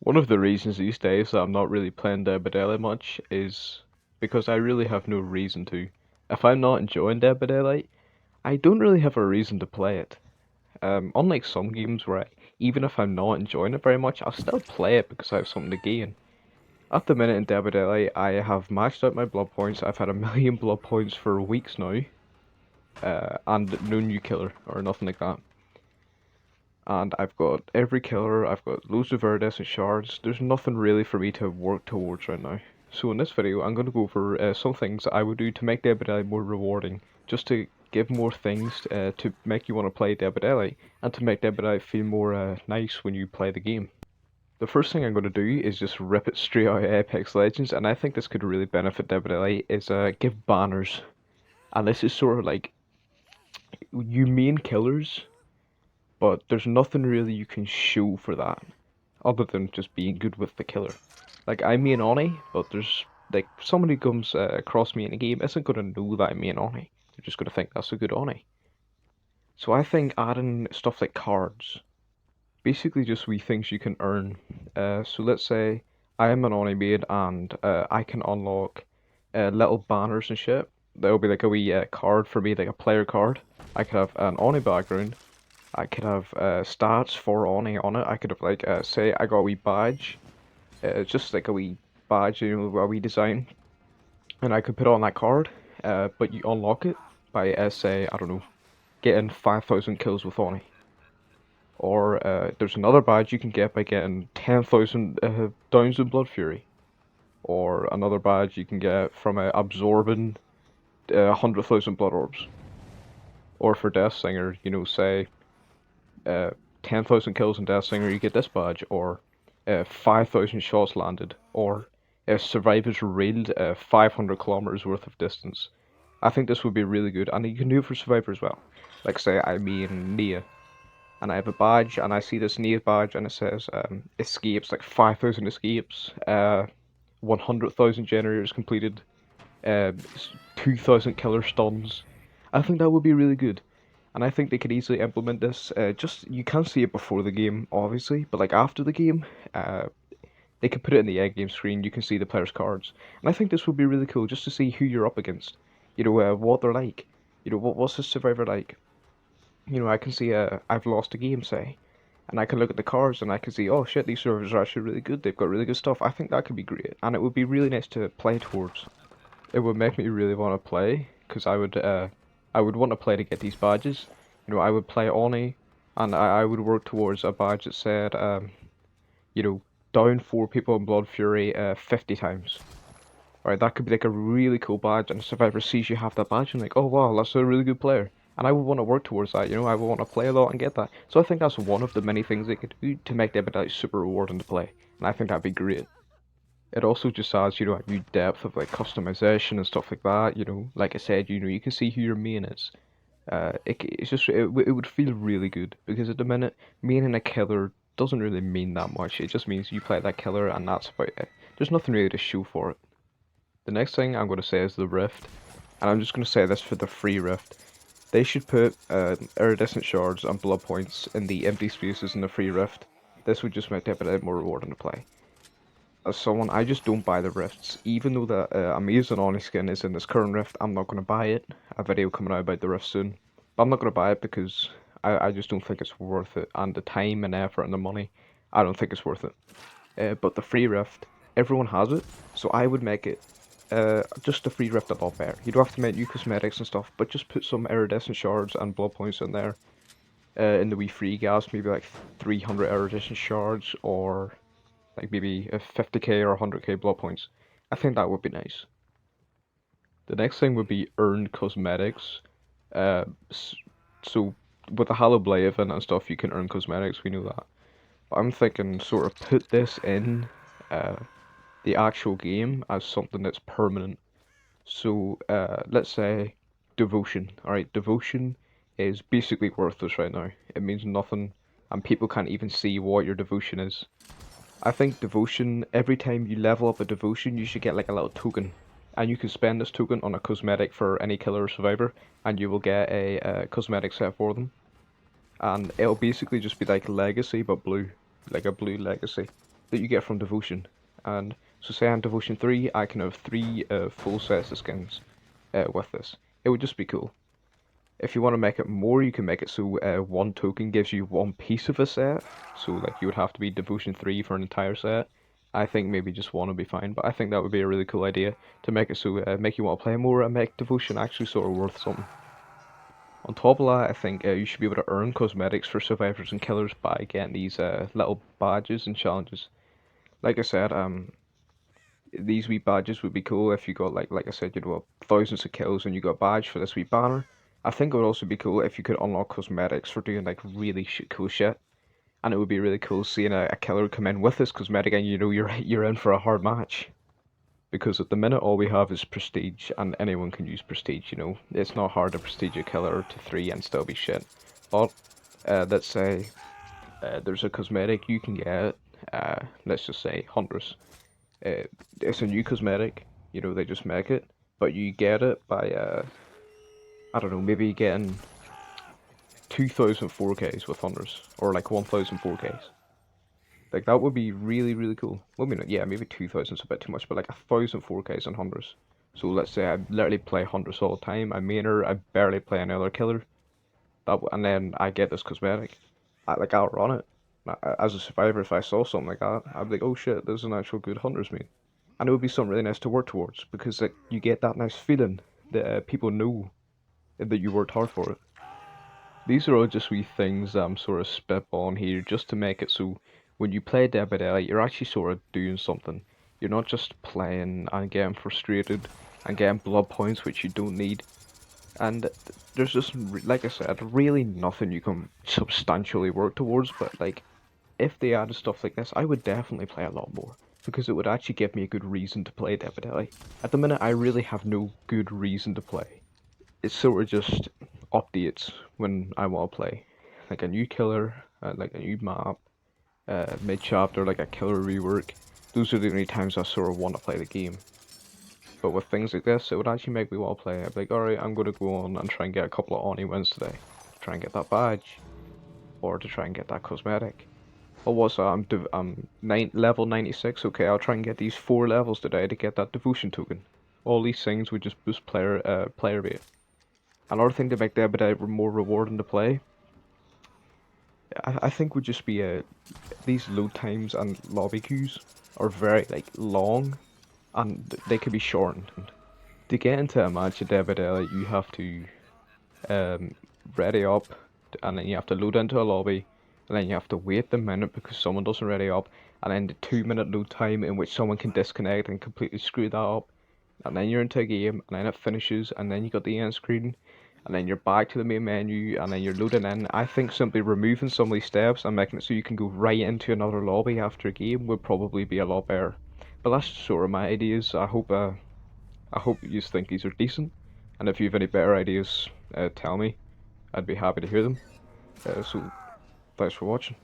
One of the reasons these days that I'm not really playing DBD much is because I really have no reason to. If I'm not enjoying DBD, I don't really have a reason to play it. Unlike some games where even if I'm not enjoying it very much, I'll still play it because I have something to gain. At the minute in DBD, I have maxed out my blood points. I've had a million blood points for weeks now, and no new killer or nothing like that. And I've got every killer, I've got loads of iridescent shards. There's nothing really for me to work towards right now. So in this video, I'm going to go over some things that I would do to make Dead by Daylight more rewarding, just to give more things to make you want to play Dead by Daylight, and to make Dead by Daylight feel more nice when you play the game. The first thing I'm going to do is just rip it straight out of Apex Legends, and I think this could really benefit Dead by Daylight, is give banners. And this is sort of like, you main killers, but there's nothing really you can show for that other than just being good with the killer. Like, I main Oni, but there's like somebody comes across me in a game isn't gonna know that I main Oni. They're just gonna think that's a good Oni. So I think adding stuff like cards, basically just wee things you can earn. So let's say I am an Oni main and I can unlock little banners and shit. There'll be like a wee card for me, like a player card. I could have an Oni background. I could have stats for Oni on it. I could have like say I got a wee badge. It's just like a wee badge, a wee design, and I could put it on that card. But you unlock it by say I don't know, getting 5,000 kills with Oni. Or there's another badge you can get by getting 10,000 downs in Blood Fury. Or another badge you can get from absorbing 100,000 blood orbs. Or for Death Singer, say uh, 10,000 kills in Death Singer, you get this badge, or 5,000 shots landed, or survivors railed 500 kilometers worth of distance. I think this would be really good, and you can do it for Survivor as well. Like, say, I mean Nia, and I have a badge, and I see this Nia badge, and it says escapes, like 5,000 escapes, 100,000 generators completed, uh, 2,000 killer stuns. I think that would be really good. And I think they could easily implement this. Just you can't see it before the game, obviously, but like after the game, they could put it in the end game screen. You can see the players' cards, and I think this would be really cool just to see who you're up against. What they're like. What's the survivor like. I can see I've lost a game, say, and I can look at the cards and I can see, oh shit, these servers are actually really good. They've got really good stuff. I think that could be great, and it would be really nice to play towards. It would make me really want to play because I would want to play to get these badges. I would play Oni, and I would work towards a badge that said, you know, down 4 people in Blood Fury 50 times. Right, that could be like a really cool badge, and a survivor sees you have that badge and like, oh wow, that's a really good player. And I would want to work towards that, I would want to play a lot and get that. So I think that's one of the many things they could do to make Debit super rewarding to play. And I think that'd be great. It also just adds, a new depth of like customization and stuff like that. Like I said, you can see who your main is. It's just it would feel really good because at the minute, maining a killer doesn't really mean that much. It just means you play that killer and that's about it. There's nothing really to show for it. The next thing I'm going to say is the rift, and I'm just going to say this for the free rift. They should put iridescent shards and blood points in the empty spaces in the free rift. This would just make it a bit more rewarding to play. As someone, I just don't buy the rifts. Even though the Amazing Oni skin is in this current rift, I'm not going to buy it. A video coming out about the rift soon. But I'm not going to buy it because I just don't think it's worth it. And the time and effort and the money, I don't think it's worth it. But the free rift, everyone has it. So I would make it just the free rift a lot better. You don't have to make new cosmetics and stuff, but just put some iridescent shards and blood points in there. In the wee free gas, maybe like 300 iridescent shards or like maybe a 50k or 100k blood points. I think that would be nice. The next thing would be earned cosmetics. Uh, so with the Halo Blade event and stuff, you can earn cosmetics. We know that. But I'm thinking sort of put this in uh, the actual game as something that's permanent. So let's say devotion. All right, devotion is basically worthless right now. It means nothing, and people can't even see what your devotion is. I think devotion, every time you level up a devotion, you should get like a little token. And you can spend this token on a cosmetic for any killer or survivor, and you will get a cosmetic set for them. And it'll basically just be like legacy, but blue. Like a blue legacy. that you get from Devotion. And so say I'm Devotion 3, I can have 3 full sets of skins with this. It would just be cool. If you want to make it more, you can make it so one token gives you one piece of a set. So like you would have to be Devotion 3 for an entire set. I think maybe just one would be fine, but I think that would be a really cool idea to make it so make you want to play more and make Devotion actually sort of worth something. On top of that, I think you should be able to earn cosmetics for survivors and killers by getting these little badges and challenges. Like I said, these wee badges would be cool if you got like I said, you know, thousands of kills and you got a badge for this wee banner. I think it would also be cool if you could unlock cosmetics for doing like really cool shit. And it would be really cool seeing a killer come in with this cosmetic and you know you're in for a hard match. Because at the minute all we have is prestige and anyone can use prestige, you know. It's not hard to prestige a killer to 3 and still be shit. But let's say there's a cosmetic you can get, let's just say Hunters. It's a new cosmetic, you know, they just make it, but you get it by, I don't know, maybe getting 2,000 4Ks with Hunters, or like 1,000 4Ks. Like, that would be really, really cool. Well, I mean, yeah, maybe 2,000 is a bit too much, but like 1,000 4Ks on Hunters. So let's say I literally play Hunters all the time, I mainer, I barely play any other killer, and then I get this cosmetic. I'll run it. As a survivor, if I saw something like that, I'd be like, oh shit, there's an actual good Hunter's meat. And it would be something really nice to work towards because like you get that nice feeling that people know that you worked hard for it. These are all just wee things that I'm sort of spitballing here just to make it so when you play Dead by Daylight, you're actually sort of doing something. You're not just playing and getting frustrated and getting blood points which you don't need. And there's just, like I said, really nothing you can substantially work towards, but like if they added stuff like this, I would definitely play a lot more because it would actually give me a good reason to play Dead by Daylight. At the minute, I really have no good reason to play. It's sort of just updates when I want to play, like a new killer, like a new map, mid chapter, like a killer rework. Those are the only times I sort of want to play the game. But with things like this, it would actually make me want to play. I'd be like, alright, I'm going to go on and try and get a couple of Oni wins today. Try and get that badge, or to try and get that cosmetic. Or what's that? I'm level 96. Okay, I'll try and get these 4 levels today to get that devotion token. All these things would just boost player rate. Another thing to make Dead by Daylight more rewarding to play, I think would just be these load times and lobby queues are very like long, and they could be shortened. To get into a match of Dead by Daylight, you have to um, ready up, and then you have to load into a lobby, and then you have to wait the minute because someone doesn't ready up, and then the 2 minute load time in which someone can disconnect and completely screw that up, and then you're into a game, and then it finishes, and then you got the end screen, and then you're back to the main menu, and then you're loading in. I think simply removing some of these steps and making it so you can go right into another lobby after a game would probably be a lot better. But that's sort of my ideas. I hope you think these are decent, and if you have any better ideas, tell me. I'd be happy to hear them. So, thanks for watching.